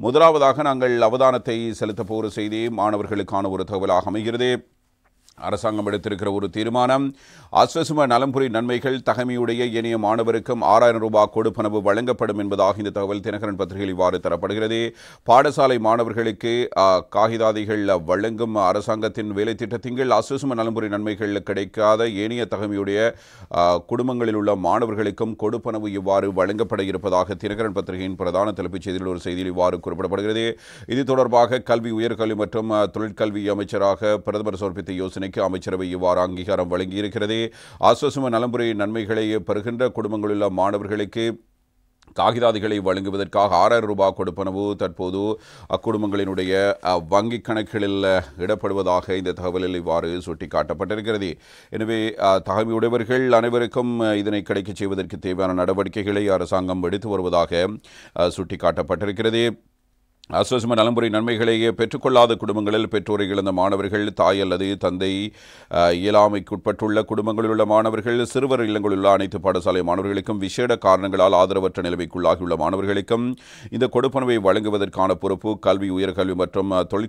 முதலாவதாக நாங்கள் அவதானத்தை செலுத்தப் போகிற செய்தி மாணவர்களுக்கான ஒரு தகவலாக அமைகிறது. அரசாங்கம் எடுத்திருக்கிற ஒரு தீர்மானம், ஆஸ்வசும நலம்புரி நன்மைகள் தகமையுடைய ஏனைய மாணவருக்கும் 6000 ரூபாய் கொடுப்பனவு வழங்கப்படும் என்பதாக இந்த தகவல் தினகரன் பத்திரிகையில் இவ்வாறு தரப்படுகிறது. பாடசாலை மாணவர்களுக்கு காகிதாதிகள் வழங்கும் அரசாங்கத்தின் வேலை திட்டத்தின் ஆஸ்வசும நலம்புரி நன்மைகள் கிடைக்காத ஏனைய தகமையுடைய குடும்பங்களில் உள்ள மாணவர்களுக்கும் கொடுப்பனவு இவ்வாறு வழங்கப்பட இருப்பதாக தினகரன் பத்திரிகையின் பிரதான தலைப்புச் செய்தியில் ஒரு செய்தியில் இவ்வாறு குறிப்பிடப்படுகிறது. இது தொடர்பாக கல்வி, உயர்கல்வி மற்றும் தொழிற்கல்வி அமைச்சராக பிரதமர் சமர்ப்பித்த யோசனை அமைச்சரவை இவ்வாறு அங்கீகாரம் வழங்கியிருக்கிறது. ஆஸ்வசும நலம்புரி நன்மைகளை பெறுகின்ற குடும்பங்களில் உள்ள மாணவர்களுக்கு காகிதாதிகளை வழங்குவதற்காக 6000 ரூபாய் கொடுப்பனவு தற்போது அக்குடும்பங்களினுடைய வங்கிக் கணக்குகளில் இடப்படுவதாக இந்த தகவலில் இவ்வாறு சுட்டிக்காட்டப்பட்டிருக்கிறது. எனவே தகமையுடையவர்கள் அனைவருக்கும் இதனை கிடைக்கச் செய்வதற்கு தேவையான நடவடிக்கைகளை அரசாங்கம் எடுத்து வருவதாக சுட்டிக்காட்டப்பட்டிருக்கிறது. ஆஸ்வசும நலம்புரி நன்மைகளை பெற்றுக்கொள்ளாத குடும்பங்களில் பெற்றோரை இழந்த மாணவர்கள், தாய் அல்லது தந்தை இயலாமைக்குட்பட்டுள்ள குடும்பங்களில் உள்ள மாணவர்கள், சிறுவர் இல்லங்களில் உள்ள அனைத்து பாடசாலை மாணவர்களுக்கும், விசேட காரணங்களால் ஆதரவற்ற நிலைமைக்குள்ளாகியுள்ள மாணவர்களுக்கும் இந்த கொடுப்பனவை வழங்குவதற்கான பொறுப்பு கல்வி, உயர்கல்வி மற்றும் தொழில்